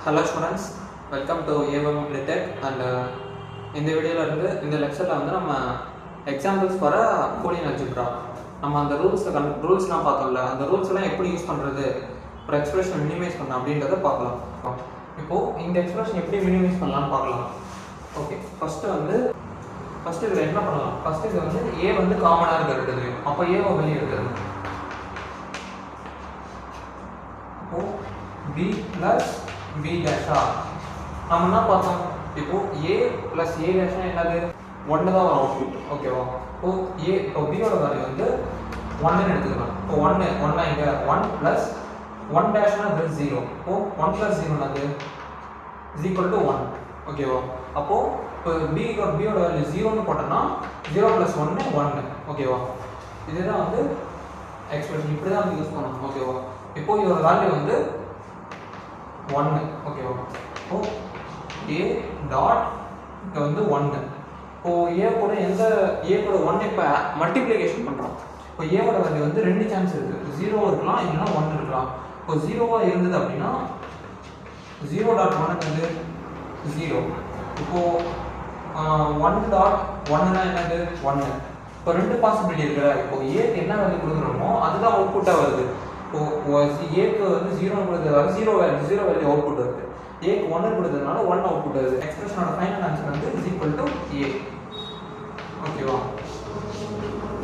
Hello students, welcome to A1 Tech and இந்த வீடியோல இருந்து இந்த லெக்சர்ல வந்து நம்ம எக்ஸாம்பிள்ஸ் ஃபார் கோலின் அல்ஜிப்ரா நம்ம அந்த ரூல்ஸ்லாம் பார்த்தோம்ல அந்த ரூல்ஸ் எல்லாம் எப்படி யூஸ் பண்றது ஒரு எக்ஸ்பிரஷன் மினிமைஸ் பண்ணலாம் அப்படின்றத பார்க்கலாம். இப்போ இந்த எக்ஸ்பிரஷன் எப்படி மினிமைஸ் பண்ணலாம்னு பார்க்கலாம். ஓகே, ஃபர்ஸ்ட் இதுல என்ன பண்ணலாம்? ஃபர்ஸ்ட் இது வந்து a வந்து காமனா இருக்குது. அப்ப a வை வெளிய எடுத்துறோம். அப்போ b plus b dash நம்ம என்ன பார்த்தோம்? இப்போ a plus a dash என்னது? 1 தான் வரும் அவுட்புட். ஓகேவா? இப்போ b ஓட வேல்யூ வந்து 1 ன்னு எடுத்துக்கலாம். இப்போ 1 இங்க 1 plus 1 dash னா அது 0. இப்போ 1 plus 0 என்னது? is equal to 1. ஓகேவா? அப்போ b ஓட வேல்யூ 0 ன்னு போட்டனா 0 plus 1 1. ஓகேவா? இதுதான் வந்து எக்ஸ்பிரஷன் இப்படி தான் யூஸ் பண்ணனும். ஓகேவா? இப்போ இதோட வேல்யூ வந்து 1. ஓகேவா? இப்போ a டாட் இங்க வந்து 1. இப்போ a கூட எந்த a கூட 1 இப்ப மல்டிப்ளிகேஷன் பண்றோம். இப்போ a ஓட வேல்யூ வந்து ரெண்டு சான்ஸ் இருக்கு. 0 இருக்கலாம் இல்லனா 1 இருக்கலாம். இப்போ 0வா இருந்தது அப்படினா 0 டாட் 1 வந்து 0. இப்போ 1 டாட் 1 னா என்னது? 1. இப்போ ரெண்டு பாசிபிலிட்டி இருக்குல. இப்போ a க்கு என்ன வேல்யூ கொடுக்கறோமோ அதுதான் அவுட்புட்டா வருது. இப்போ a க்கு வந்து 0 ன்னு கொடுத்ததால 0 வேல்யூ அவுட்புட் வருது. a க்கு 1 ன்னு கொடுத்ததனால 1 அவுட்புட் வருது. எக்ஸ்பிரஷனோட ஃபைனல் ஆன்சர் வந்து a. ஓகேவா?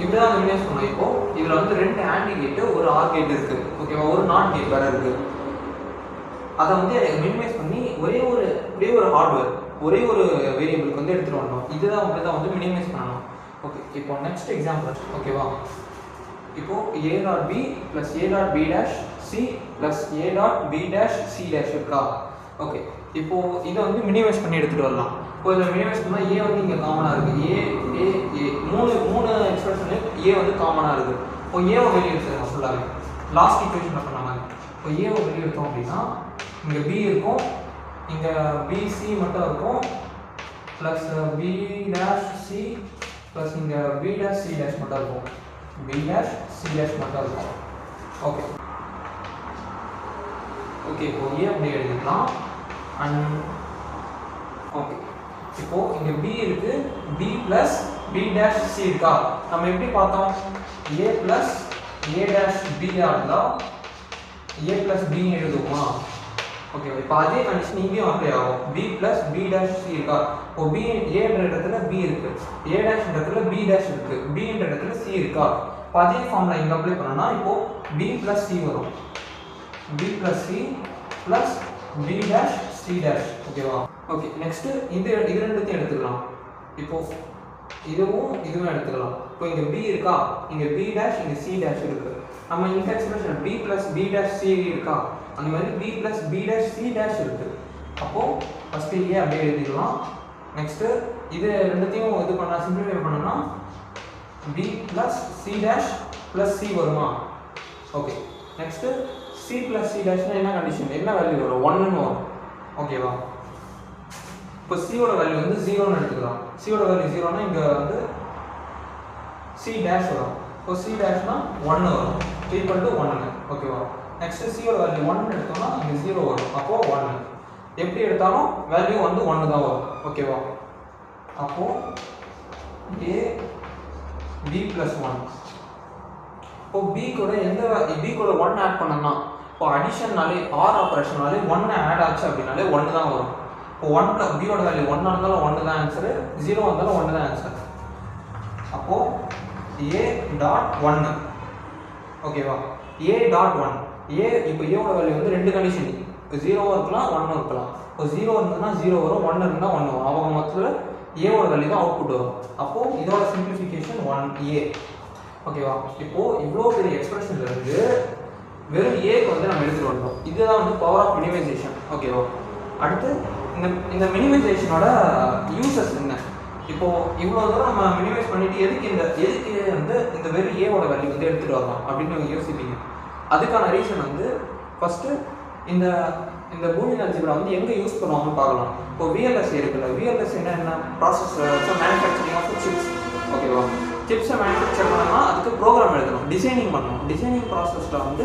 இப்படிதான் மினிமைஸ் பண்ணோம். இப்போ இதுல வந்து ரெண்டு AND கேட் ஒரு OR கேட் இருக்கு. ஓகேவா? ஒரு NOT கேட் வேற இருக்கு. அத வந்து மினிமைஸ் பண்ணி ஒரே ஒரு ஹார்ட்வேர் ஒரே ஒரு வேரியபிளுக்கு வந்து எடுத்துட்டு வரணும். இதுதான் வந்து மினிமைஸ் பண்ணணும். ஓகே, இப்போ நெக்ஸ்ட் எக்ஸாம்பிள். ஓகேவா? இப்போ a dot b plus a dot b dash c plus a dot b dash c dash இருக்கா? ஓகே, இப்போ இத வந்து மினிமைஸ் பண்ணி எடுத்துட்டு வரலாம். இப்போ இத மினிமைஸ் பண்ணா a வந்து இங்க காமனா இருக்கு. மூணு எக்ஸ்பிரஷன்ல a வந்து காமனா இருக்கு. இப்போ a வை வெளிய எடுத்துறோம் ஃபுல்லாவே. லாஸ்ட் ஈக்குவேஷன்ல பண்ண மாதிரி. இப்போ a வை வெளிய எடுத்தோம் அப்படினா இங்க b இருக்கும். இங்க bc மட்டும் இருக்கும். plus b dash c plus இங்க b dash c dash மட்டும் இருக்கும். b dash c dash மட்டும் இருக்கும். ஓகே இப்போ a அப்படியே எழுதிக்கலாம். and ஓகே, இப்போ இங்க b இருக்கு. b plus b dash c இருக்கா? நம்ம எப்படி பார்த்தோம்? a plus a dash b ஆ a plus b எழுதுவோமா? ஓகே, இப்போ அதே கண்டிஷன் இங்கேயும் அப்ளை ஆகும். b plus b dash c இருக்கா? இப்போ b a என்ற இடத்துல b இருக்கு, a dash என்ற இடத்துல b dash இருக்கு, b என்ற இடத்துல c இருக்கா? இப்போ அதே ஃபார்முலா இங்க அப்ளை பண்ணனா இப்போ b plus c வரும். b plus c plus b dash c dash. ஓகேவா? ஓகே, நெக்ஸ்ட் இது ரெண்டுத்தையும் எடுத்துக்கலாம். இப்போ இதுவும் எடுத்துக்கலாம். இப்போ இங்க b இருக்கா? இங்க b dash இங்க c dash இருக்கு. நம்ம இந்த expression b plus b dash c இருக்கா? அந்த மாதிரி b plus b dash c dash இருக்கு. அப்போ ஃபர்ஸ்ட் a அப்படியே எழுதிடலாம். நெக்ஸ்ட் இது ரெண்டுத்தையும் இது பண்ணா சிம்பிளிஃபை பண்ணனும்னா b plus c dash plus c வருமா? Okay, next c plus c dash னா என்ன கண்டிஷன்? என்ன வேல்யூ வரும்? 1 ன்னு வரும். ஓகேவா? இப்போ c ஓட வேல்யூ வந்து 0 ன்னு எடுத்துக்கலாம். c ஓட வேல்யூ 0 னா இங்க வந்து c dash வரும். இப்போ c dash னா 1 வரும். Equal to 1. ஓகேவா? நெக்ஸ்ட் c ஓட வேல்யூ 1 ன்னு எடுத்தோம்னா இங்க 0 வரும். அப்போ 1. எப்படி எடுத்தாலும் வேல்யூ வந்து 1 தான் வரும். ஓகேவா? அப்போ a b plus 1. இப்போ b கூட 1 ஆட் பண்ணனும்னா இப்போ அடிஷன்னாலே ஆர் ஆபரேஷனாலே 1 ஆட் ஆச்சு அப்படினாலே 1 தான் வரும். இப்போ 1 plus b ஓட வேல்யூ 1 இருந்தாலும் 1 தான் ஆன்சர், 0 வந்தாலும் 1 தான் ஆன்சர். அப்போ a டாட் 1. ஓகேவா? a dot 1. இப்போ a ஓட வேல்யூ வந்து ரெண்டு கண்டிஷன், 0 இருக்கலாம் 1 இருக்கலாம். இப்போ 0 இருந்ததுனா 0 வரும், 1 இருந்தா 1 வரும். அவங்க மொத்தத்துல a ஓட வேல்யூ தான் அவுட்புட் வரும். அப்போ இதோட சிம்பிளிஃபிகேஷன் 1a. ஓகேவா? இப்போ இவ்ளோ பெரிய எக்ஸ்பிரஷன்ல இருந்து வெறும் a க்கு வந்து நம்ம எடுத்துட்டு வந்தோம். இதுதான் வந்து பவர் ஆஃப் மினிமைசேஷன். ஓகேவா? அடுத்து இந்த மினிமைசேஷனோட யூசஸ் என்ன? இப்போ இவ்வளவு தூரம் நம்ம மினிமைஸ் பண்ணிட்டு எதுக்கு வந்து இந்த வெறும் a ஓட வேல்யூ வந்து எடுத்துட்டு வரலாம் அப்படின்னு நீங்க யோசிப்பீங்க. அதுக்கான ரீசன் வந்து ஃபர்ஸ்ட் இந்த பூலியன் அல்ஜிப்ரா வந்து எங்க யூஸ் பண்ணுவாங்கன்னு பார்க்கலாம். இப்போ VLSI இருக்குல்ல, VLSI என்ன ப்ராசஸ் மேனுஃபேக்சரிங் ஆஃப் சிப்ஸ். ஓகேவா? சிப்ஸை மேனுஃபேக்சர் பண்ணணும்னா அதுக்கு ப்ரோக்ராம் எழுதணும், டிசைனிங் பண்ணணும். டிசைனிங் ப்ராசஸ்ல வந்து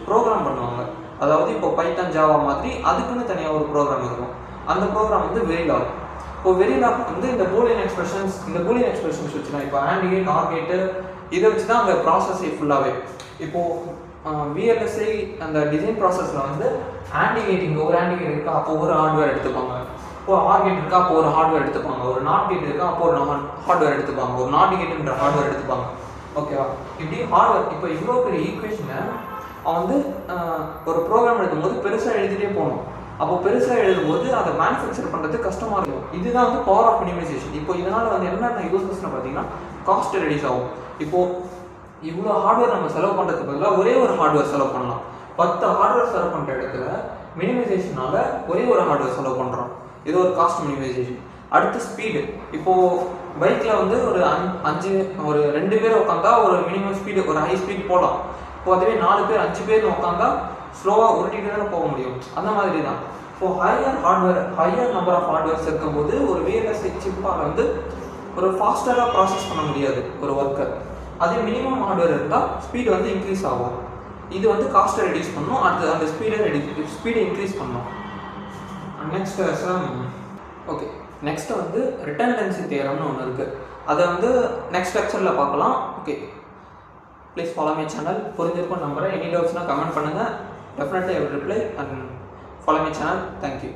ப்ரோக்ராம் பண்ணுவாங்க. அதாவது இப்போ பைத்தான் ஜாவா மாதிரி அதுக்குன்னு தனியாக ஒரு ப்ரோக்ராம் இருக்கும். அந்த ப்ரோக்ராம் வந்து வெரிலாக். இப்போ வெரிலாக் வந்து இந்த பூலியன் எக்ஸ்பிரஷன்ஸ் வச்சுனா இப்போ ஆண்ட் கேட், ஆர் கேட்டு இதை வச்சு தான் அந்த ப்ராசஸே ஃபுல்லாகவே. இப்போது விஎல்எஸ்ஐ அந்த டிசைன் ப்ராசஸில் வந்து ஆண்ட் கேட், இங்கே ஒரு ஆண்ட் கேட் இருக்கா அப்போ ஒரு ஹார்ட்வேர் எடுத்துப்பாங்க, இப்போ ஆர் கேட் இருக்கா அப்போ ஒரு ஹார்ட்வேர் எடுத்துப்பாங்க, ஒரு நாட் கேட் இருக்கா அப்போ ஒரு ஹார்ட்வேர் எடுத்துப்பாங்க, ஒரு நாட் கேட்டுன்ற ஹார்ட்வேர் எடுத்துப்பாங்க. ஓகேவா? இப்படி ஹார்ட்வேர் இப்போ இவ்வளோ பெரிய ஈக்குவேஷனை அவன் வந்து ஒரு ப்ரோக்ராம் எழுதும்போது பெருசாக எழுதிட்டே போகணும். அப்போ பெருசாக எழுதும்போது அதை மேனுஃபேக்சர் பண்ணுறது கஷ்டமாக இருக்கும். இதுதான் வந்து பவர் ஆஃப் மினிமைசேஷன். இப்போ இதனால் வந்து என்னென்ன யூசஸ்ன்னு பார்த்தீங்கன்னா காஸ்ட் ரெடியூஸ் ஆகும். இப்போது இவ்வளோ ஹார்ட்வேர் நம்ம செலவு பண்ணுறதுக்கு பதிலாக ஒரே ஒரு ஹார்ட்வேர் செலவு பண்ணலாம். 10 ஹார்ட்வேர் செலவு பண்ணுற இடத்துல மினிமைசேஷனால் ஒரே ஒரு ஹார்ட்வேர் செலவு பண்ணுறோம். இது ஒரு காஸ்ட் மினிமைசேஷன். அடுத்து ஸ்பீடு. இப்போது பைக்கில் வந்து ஒரு 2 பேர் உட்காந்தா ஒரு மினிமம் ஸ்பீடு, ஒரு ஹை ஸ்பீட் போகலாம். இப்போ அதுவே 4 பேர் 5 பேர் உட்காந்தா ஸ்லோவாக உருட்டிட்டு தானே போக முடியும். அந்த மாதிரி தான். So higher number of hardwares இருக்கும்போது ஒரு விஎல்எஸ்ஐ சிப்பால் வந்து ஒரு ஃபாஸ்டராக ப்ராசஸ் பண்ண முடியாது ஒரு ஒர்க்கை. அதே மினிமம் ஹார்ட்வேர் இருந்தால் ஸ்பீடு வந்து இன்க்ரீஸ் ஆகும். இது வந்து காஸ்ட்டை ரெடியூஸ் பண்ணணும், அடுத்து அந்த ஸ்பீடை இன்க்ரீஸ் பண்ணணும். நெக்ஸ்ட்டு வந்து ரிடண்டன்சி தியரம்னு ஒன்று இருக்குது. அதை வந்து நெக்ஸ்ட் லெக்சரில் பார்க்கலாம். Okay, please follow my channel. புரிஞ்சிருக்கும் நம்புறேன். எனி டவுட்ஸ்னால் கமெண்ட் பண்ணுங்கள். Definitely I will reply and follow my channel. Thank you.